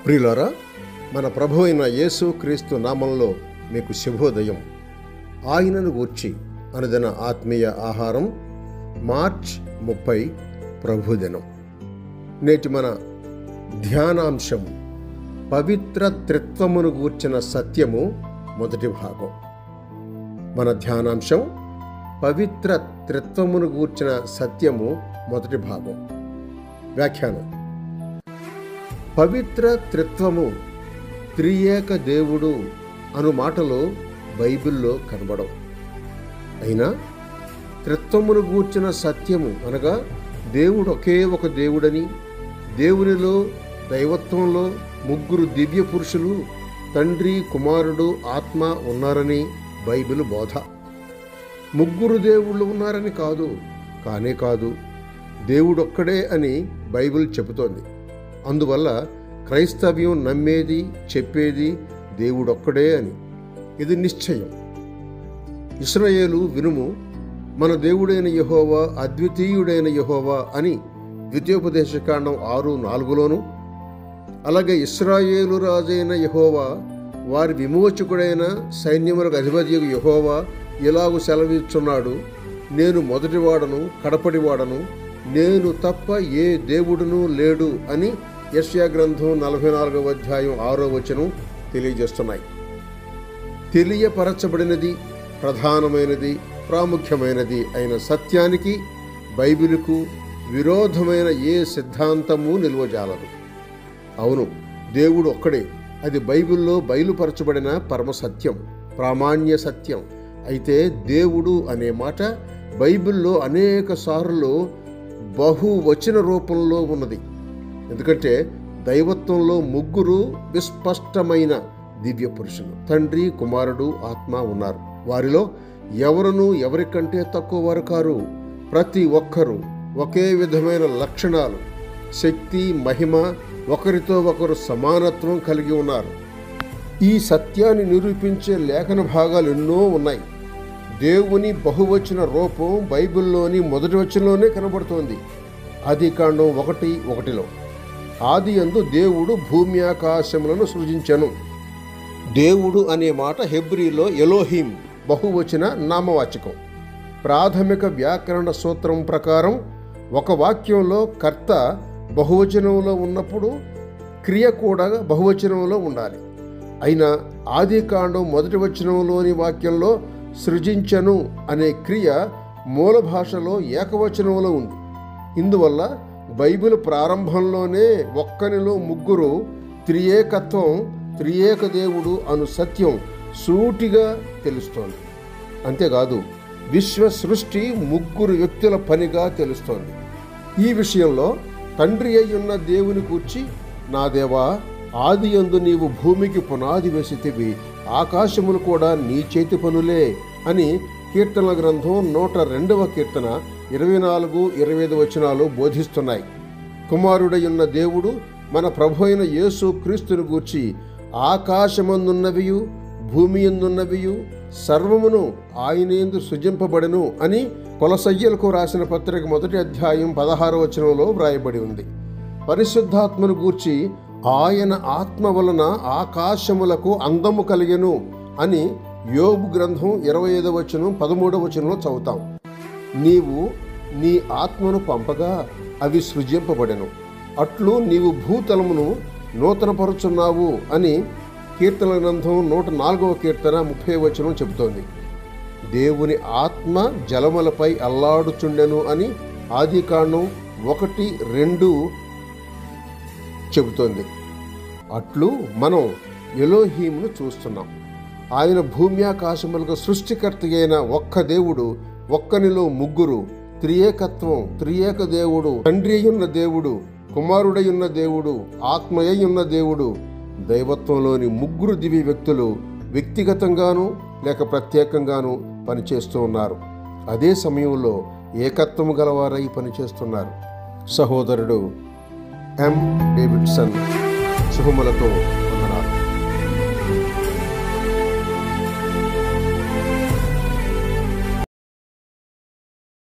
ప్రియులారా, మన ప్రభు అయిన యేసు క్రీస్తు నామంలో మీకు శుభోదయం. ఆయనను గూర్చి అనుదిన ఆత్మీయ ఆహారం మార్చ్ 30 ప్రభుదినం. నేటి మన ధ్యానాంశం పవిత్ర త్రిత్వమును గూర్చిన సత్యము మొదటి భాగం. మన ధ్యానాంశం పవిత్ర త్రిత్వమును గూర్చిన సత్యము మొదటి భాగం. వ్యాఖ్యానం: పవిత్ర త్రిత్వము త్రియేక దేవుడు అను మాటలు బైబిల్లో కనబడవు. అయినా త్రిత్వమును గూర్చిన సత్యము అనగా దేవుడు ఒకే ఒక దేవుడని, దేవునిలో దైవత్వంలో ముగ్గురు దివ్య పురుషులు తండ్రి, కుమారుడు, ఆత్మ ఉన్నారని బైబిల్ బోధ. ముగ్గురు దేవుళ్ళు ఉన్నారని కాదు, కానే కాదు, దేవుడొక్కడే అని బైబిల్ చెబుతోంది. అందువల్ల క్రైస్తవ్యం నమ్మేది, చెప్పేది దేవుడొక్కడే అని. ఇది నిశ్చయం. ఇశ్రాయేలు వినుము, మన దేవుడైన యెహోవా అద్వితీయుడైన యెహోవా అని ద్వితీయోపదేశకాండం 6:4లోను, అలాగే ఇశ్రాయేలు రాజైన యెహోవా, వారి విమోచకుడైన సైన్యములకు అధిపతియగు యెహోవా ఇలాగు సెలవిస్తున్నాడు, నేను మొదటివాడను, కడపటివాడను, నేను తప్ప ఏ దేవుడును లేడు అని యెషయా గ్రంథం 44వ అధ్యాయం 6వ వచనం తెలియజేస్తున్నాయి. తెలియపరచబడినది, ప్రధానమైనది, ప్రాముఖ్యమైనది అయిన సత్యానికి బైబిలుకు విరోధమైన ఏ సిద్ధాంతము నిల్వజాలదు. అవును, దేవుడు ఒక్కడే. అది బైబిల్లో బయలుపరచబడిన పరమసత్యం, ప్రామాణ్య సత్యం. అయితే దేవుడు అనే మాట బైబిల్లో అనేక సార్లు బహువచన రూపంలో ఉన్నది. ఎందుకంటే దైవత్వంలో ముగ్గురు విస్పష్టమైన దివ్య పురుషులు, తండ్రి, కుమారుడు, ఆత్మ ఉన్నారు. వారిలో ఎవరునూ ఎవరికంటే తక్కువ వారు కారు. ప్రతి ఒక్కరూ ఒకే విధమైన లక్షణాలు, శక్తి, మహిమ, ఒకరితో ఒకరు సమానత్వం కలిగి ఉన్నారు. ఈ సత్యాన్ని నిరూపించే లేఖన భాగాలు ఎన్నో ఉన్నాయి. దేవుని బహువచన రూపం బైబిల్లోని మొదటి వచనంలోనే కనబడుతోంది. ఆదికాండం 1:1లో ఆదియందు దేవుడు భూమి ఆకాశములను సృజించెను. దేవుడు అనే మాట హెబ్రీలో ఎలోహిం బహువచన నామవాచకం. ప్రాథమిక వ్యాకరణ సూత్రం ప్రకారం ఒక వాక్యంలో కర్త బహువచనంలో ఉన్నప్పుడు క్రియ కూడా బహువచనంలో ఉండాలి. అయినా ఆదికాండం మొదటి వచనంలోని వాక్యంలో సృజించను అనే క్రియ మూల భాషలో ఏకవచనంలో ఉంది. ఇందువల్ల బైబిల్ ప్రారంభంలోనే ఒక్కనిలో ముగ్గురు, త్రియేకత్వం, త్రియేక దేవుడు అను సత్యం సూటిగా తెలుస్తోంది. అంతేకాదు, విశ్వ సృష్టి ముగ్గురు వ్యక్తుల పనిగా తెలుస్తోంది. ఈ విషయంలో తండ్రి అయ్యున్న దేవుని గూర్చి, నా దేవా, ఆదియందు నీవు భూమికి పునాది వేసితివి, ఆకాశములు కూడా నీ చేతి పనులే అని కీర్తనల గ్రంథం 102వ కీర్తన 24-25 వచనాలు బోధిస్తున్నాయి. కుమారుడయున్న దేవుడు మన ప్రభు అయిన యేసు క్రీస్తుని గూర్చి, ఆకాశమందున్నవియు భూమి యందున్నవియు సర్వమును ఆయనేందు సృజింపబడెను అని కొలసయ్యలకు రాసిన పత్రిక 1వ అధ్యాయం 16వ వచనంలో వ్రాయబడి ఉంది. పరిశుద్ధాత్మను గూర్చి, ఆయన ఆత్మ వలన ఆకాశములకు అందము కలిగెను అని యోబు గ్రంథం 25వ వచనం 13వ వచనంలో చదువుతాం. నీవు నీ ఆత్మను పంపగా అవి సృజింపబడెను, అట్లు నీవు భూతలమును నూతనపరుచున్నావు అని కీర్తన గ్రంథం 104వ కీర్తన 30వ వచనం చెబుతోంది. దేవుని ఆత్మ జలములపై అల్లాడుచుండెను అని ఆదికాండం 1:2 చెబుతోంది. అట్లు మనం ఎలోహీమును చూస్తున్నాం. ఆయన భూమి ఆకాశములకు సృష్టికర్త అయిన ఒక్క దేవుడు, ఒక్కనిలో ముగ్గురు, త్రియేకత్వం, త్రియేక దేవుడు, తండ్రి అయ్యున్న దేవుడు, కుమారుడయ్యున్న దేవుడు, ఆత్మయ్యున్న దేవుడు, దైవత్వంలోని ముగ్గురు దివ్య వ్యక్తులు వ్యక్తిగతంగాను లేక ప్రత్యేకంగాను పనిచేస్తూ ఉన్నారు. అదే సమయంలో ఏకత్వము గలవారై పనిచేస్తున్నారు. సహోదరుడు ఎం. డేవిడ్సన్ శుభములతో